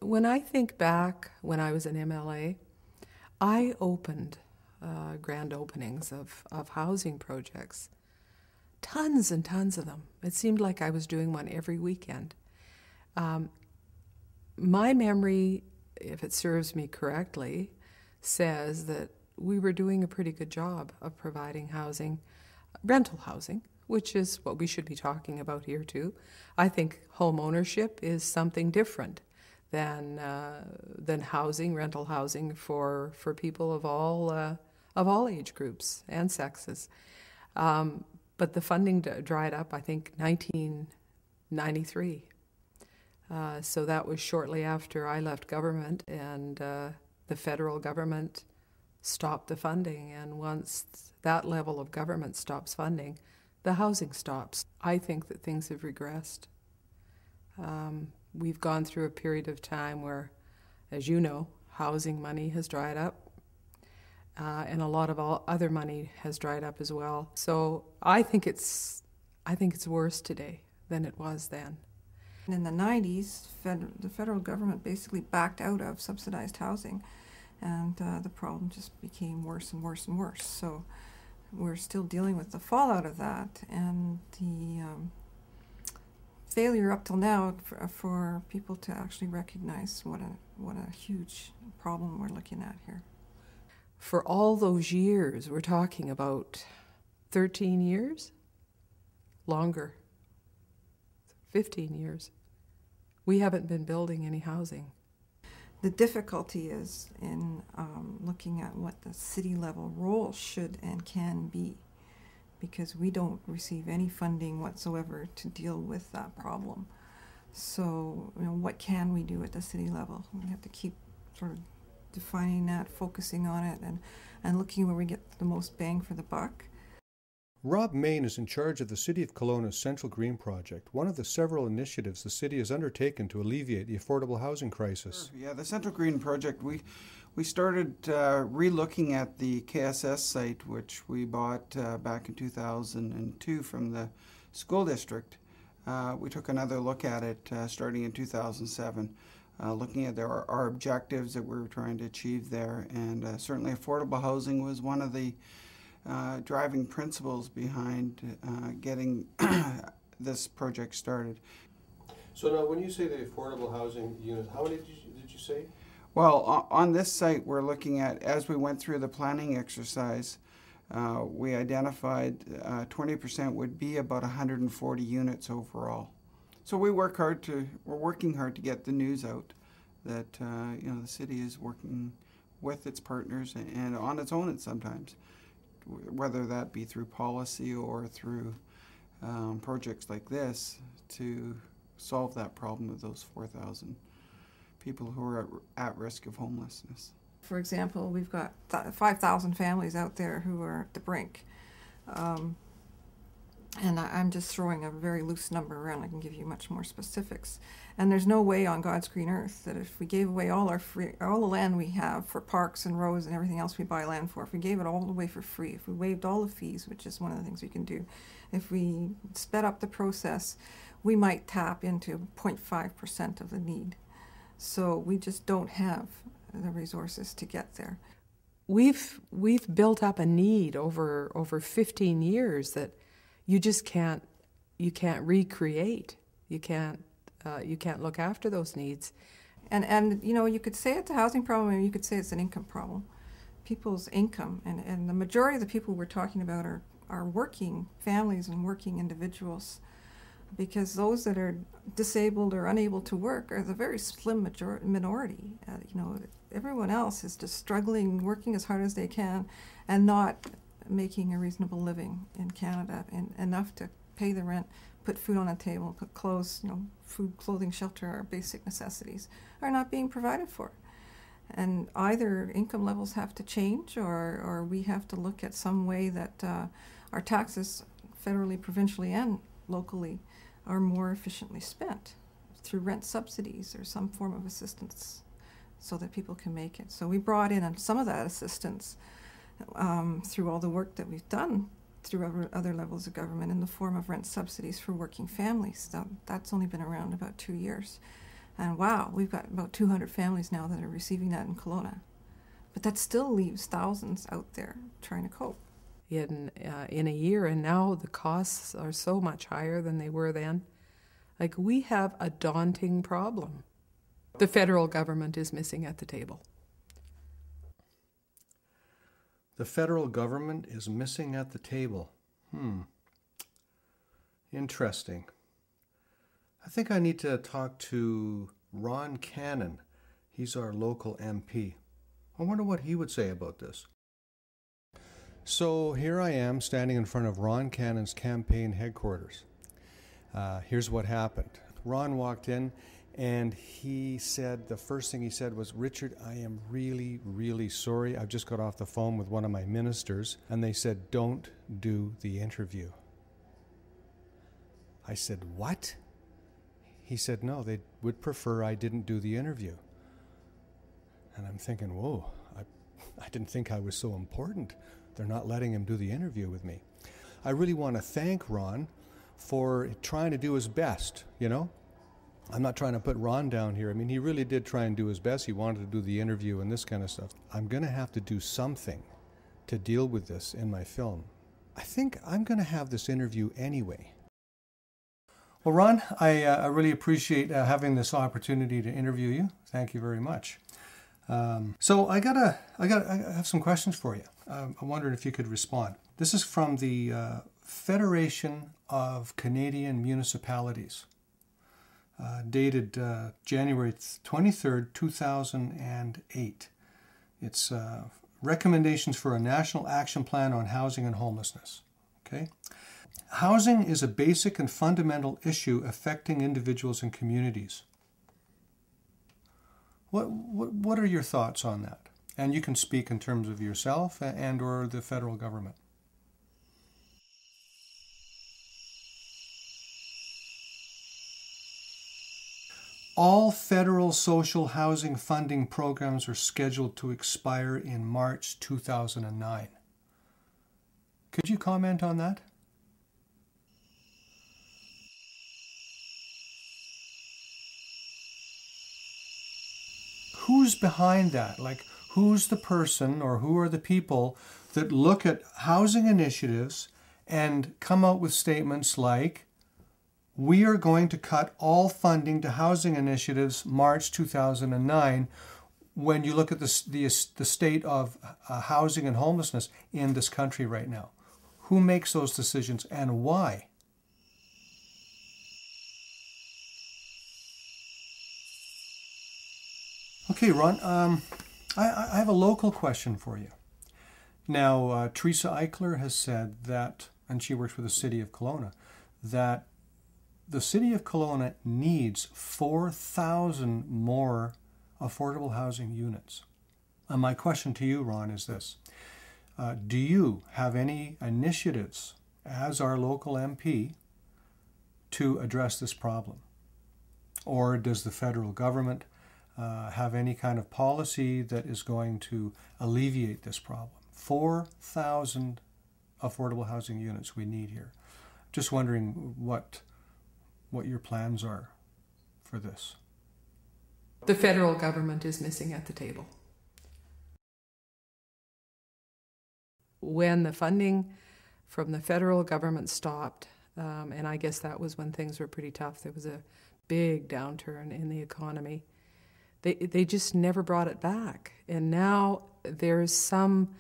When I think back when I was an MLA, I opened grand openings of housing projects, tons and tons of them. It seemed like I was doing one every weekend. Um, my memory, if it serves me correctly, says that we were doing a pretty good job of providing housing, rental housing, which is what we should be talking about here too. I think home ownership is something different than housing, rental housing for people of all age groups and sexes. But the funding dried up, I think, 1993. So that was shortly after I left government, and the federal government stopped the funding. And once that level of government stops funding, the housing stops. I think that things have regressed. We've gone through a period of time where, as you know, housing money has dried up, and a lot of other money has dried up as well. So I think it's worse today than it was then. In the 90s, the federal government basically backed out of subsidized housing, and the problem just became worse and worse and worse. So we're still dealing with the fallout of that, and the failure up till now for people to actually recognize what a huge problem we're looking at here. For all those years, we're talking about 13 years? Longer. 15 years. We haven't been building any housing. The difficulty is in looking at what the city level role should and can be, because we don't receive any funding whatsoever to deal with that problem. So, what can we do at the city level? We have to keep sort of defining that, focusing on it, and looking where we get the most bang for the buck. Rob Main is in charge of the City of Kelowna's Central Green Project, one of the several initiatives the city has undertaken to alleviate the affordable housing crisis. Yeah, the Central Green Project, we started re-looking at the KSS site, which we bought back in 2002 from the school district. We took another look at it starting in 2007, looking at our objectives that we were trying to achieve there, and certainly affordable housing was one of the driving principles behind getting this project started. So now when you say the affordable housing units, how many did you say? Well, on this site we're looking at, as we went through the planning exercise, we identified 20% would be about 140 units overall. So we're working hard to get the news out that the city is working with its partners and on its own sometimes, whether that be through policy or through projects like this, to solve that problem of those 4,000 people who are at risk of homelessness. For example, we've got 5,000 families out there who are at the brink. And I'm just throwing a very loose number around. I can give you much more specifics. And there's no way on God's green earth that if we gave away all the land we have for parks and roads and everything else we buy land for, if we gave it all away for free, if we waived all the fees, which is one of the things we can do, if we sped up the process, we might tap into 0.5% of the need. So we just don't have the resources to get there. We've built up a need over 15 years that you just can't recreate. You can't look after those needs. And you could say it's a housing problem, or you could say it's an income problem. People's income, and the majority of the people we're talking about are working families and working individuals, because those that are disabled or unable to work are the very slim minority. Everyone else is just struggling, working as hard as they can, and not making a reasonable living in Canada, and enough to pay the rent, put food on the table, put clothes, food, clothing, shelter, our basic necessities, are not being provided for. And either income levels have to change, or we have to look at some way that our taxes, federally, provincially, and locally, are more efficiently spent through rent subsidies or some form of assistance so that people can make it. So we brought in some of that assistance through all the work that we've done through other levels of government in the form of rent subsidies for working families. That's only been around about 2 years. And wow, we've got about 200 families now that are receiving that in Kelowna. But that still leaves thousands out there trying to cope. In a year, and now the costs are so much higher than they were then. Like, we have a daunting problem. The federal government is missing at the table. The federal government is missing at the table. Interesting. I think I need to talk to Ron Cannon. He's our local MP. I wonder what he would say about this. So here I am standing in front of Ron Cannon's campaign headquarters. Here's what happened. Ron walked in and he said, the first thing he said was, "Richard, I am really, really sorry. I've just got off the phone with one of my ministers and they said, don't do the interview." I said, "What?" He said, "No, they would prefer I didn't do the interview." And I'm thinking, whoa, I didn't think I was so important. They're not letting him do the interview with me. I really want to thank Ron for trying to do his best, you know? I'm not trying to put Ron down here. I mean, he really did try and do his best. He wanted to do the interview and this kind of stuff. I'm going to have to do something to deal with this in my film. I think I'm going to have this interview anyway. Well, Ron, I really appreciate having this opportunity to interview you. Thank you very much. So I have some questions for you. I'm wondering if you could respond. This is from the Federation of Canadian Municipalities, dated January 23rd, 2008. It's recommendations for a national action plan on housing and homelessness. Okay. Housing is a basic and fundamental issue affecting individuals and communities. What are your thoughts on that? And you can speak in terms of yourself and or the federal government. All federal social housing funding programs are scheduled to expire in March 2009. Could you comment on that? Who's behind that? Like, who's the person or who are the people that look at housing initiatives and come out with statements like, "We are going to cut all funding to housing initiatives March 2009, when you look at the state of housing and homelessness in this country right now? Who makes those decisions and why? Okay, Ron, I have a local question for you. Now, Teresa Eichler has said that, and she works for the City of Kelowna, that the City of Kelowna needs 4,000 more affordable housing units. And my question to you, Ron, is this. Do you have any initiatives as our local MP to address this problem? Or does the federal government have any kind of policy that is going to alleviate this problem? 4,000 affordable housing units we need here. Just wondering what your plans are for this. The federal government is missing at the table. When the funding from the federal government stopped, and I guess that was when things were pretty tough, there was a big downturn in the economy, they just never brought it back. And now there's some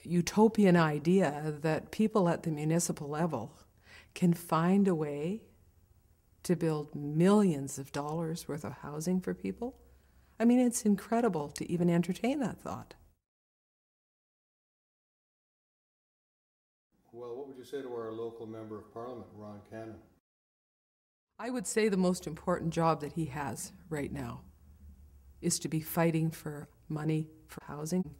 utopian idea that people at the municipal level can find a way to build millions of dollars worth of housing for people. I mean, it's incredible to even entertain that thought. Well, what would you say to our local member of parliament, Ron Cannon? I would say the most important job that he has right now is to be fighting for money for housing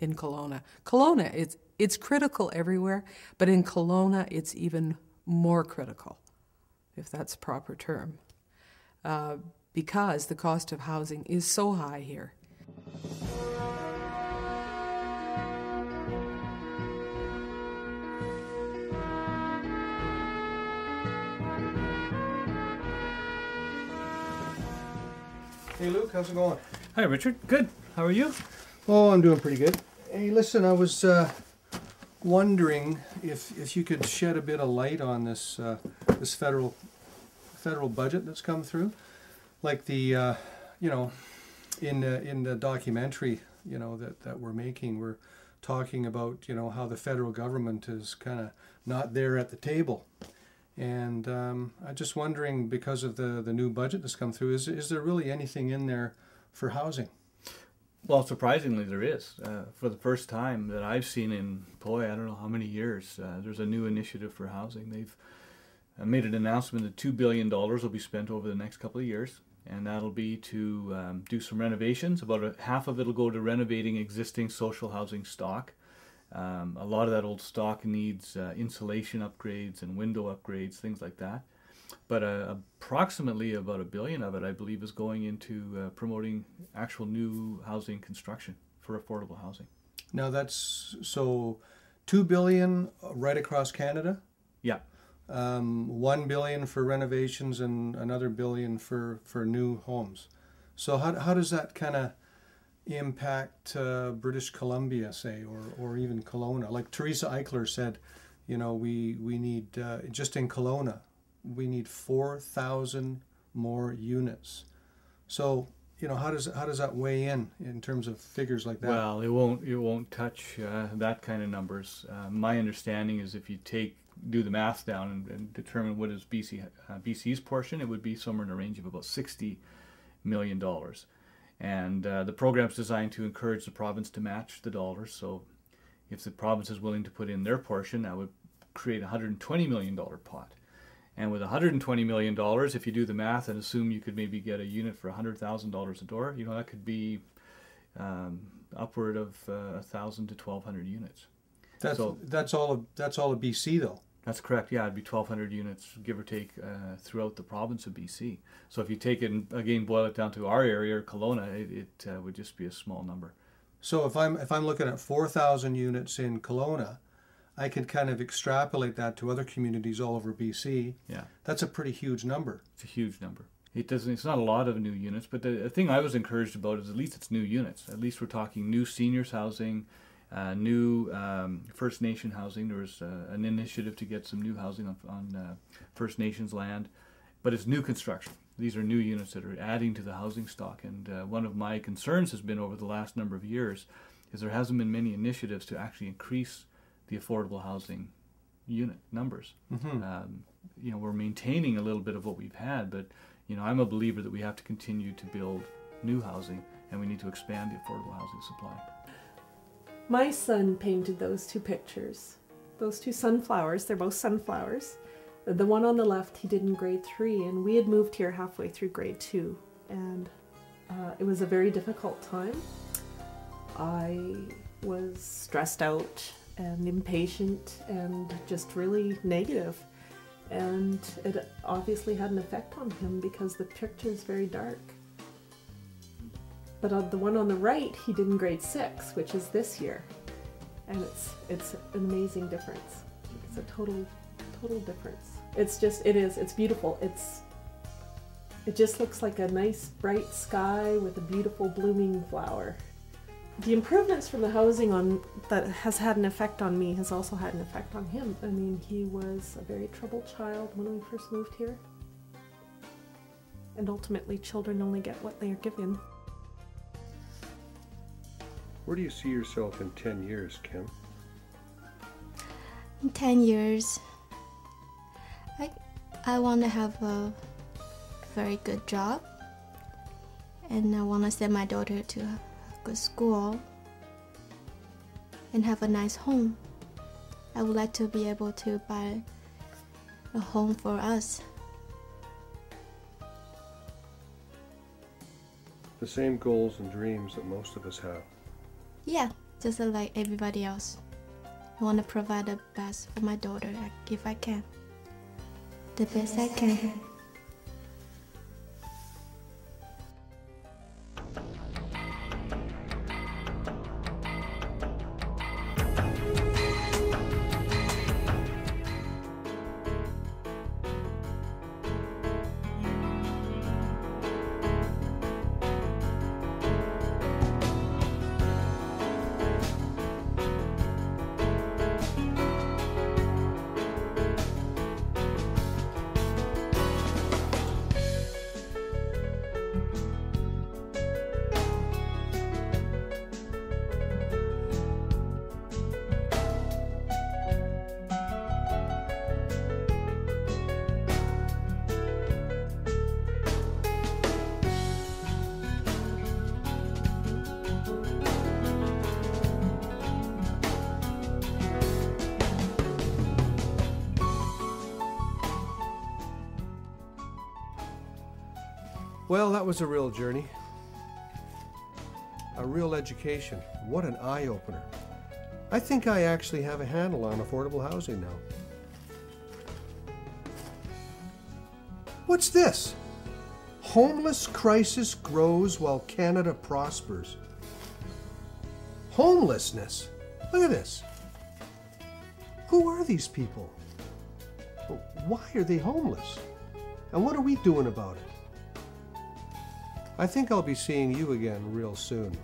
in Kelowna. Kelowna, it's critical everywhere, but in Kelowna it's even more critical, if that's a proper term, because the cost of housing is so high here. Hey Luke, how's it going? Hi, Richard. Good. How are you? Oh, I'm doing pretty good. Hey, listen, I was wondering if you could shed a bit of light on this this federal budget that's come through, like the in the documentary that we're making, we're talking about how the federal government is kind of not there at the table. And I'm just wondering, because of the new budget that's come through, is there really anything in there for housing? Well, surprisingly, there is. For the first time that I've seen in, I don't know how many years, there's a new initiative for housing. They've made an announcement that $2 billion will be spent over the next couple of years, and that'll be to do some renovations. About half of it will go to renovating existing social housing stock. A lot of that old stock needs insulation upgrades and window upgrades, things like that. But approximately about $1 billion of it, I believe, is going into promoting actual new housing construction for affordable housing. Now that's so $2 billion right across Canada. Yeah. $1 billion for renovations and another $1 billion for new homes. So how does that kind of impact British Columbia, say, or even Kelowna? Like Teresa Eichler said, we need just in Kelowna, we need 4,000 more units. So how does that weigh in terms of figures like that? Well, it won't touch that kind of numbers. My understanding is if you do the math down and determine what is BC's portion, it would be somewhere in the range of about $60 million. And the program's designed to encourage the province to match the dollars. So if the province is willing to put in their portion, that would create a $120 million pot. And with $120 million, if you do the math and assume you could maybe get a unit for $100,000 a door, that could be upward of 1,000 to 1,200 units. That's all of BC though. That's correct. Yeah, it'd be 1,200 units, give or take, throughout the province of BC. So if you take it and again boil it down to our area, or Kelowna, it would just be a small number. So if I'm looking at 4,000 units in Kelowna, I can kind of extrapolate that to other communities all over BC. Yeah, that's a pretty huge number. It's a huge number. It's not a lot of new units, but the thing I was encouraged about is at least it's new units. At least we're talking new seniors housing, new First Nation housing. There was an initiative to get some new housing on First Nations land, but it's new construction. These are new units that are adding to the housing stock. And one of my concerns has been over the last number of years is there hasn't been many initiatives to actually increase the affordable housing unit numbers. Mm-hmm. We're maintaining a little bit of what we've had, but I'm a believer that we have to continue to build new housing, and we need to expand the affordable housing supply. My son painted those two pictures, those two sunflowers. They're both sunflowers. The one on the left he did in grade 3, and we had moved here halfway through grade 2, and it was a very difficult time. I was stressed out and impatient and just really negative, and it obviously had an effect on him because the picture is very dark. But the one on the right he did in grade 6, which is this year, and it's an amazing difference. It's a total difference. It's beautiful. It just looks like a nice bright sky with a beautiful blooming flower. The improvements from the housing that has had an effect on me has also had an effect on him. I mean, he was a very troubled child when we first moved here. And ultimately, children only get what they are given. Where do you see yourself in 10 years, Kim? In 10 years, I want to have a very good job, and I want to send my daughter to a good school and have a nice home. I would like to be able to buy a home for us. The same goals and dreams that most of us have. Yeah, just like everybody else. I want to provide the best for my daughter if I can. The best I can. Well, that was a real journey. A real education. What an eye-opener. I think I actually have a handle on affordable housing now. What's this? Homeless crisis grows while Canada prospers. Homelessness? Look at this. Who are these people? Why are they homeless? And what are we doing about it? I think I'll be seeing you again real soon.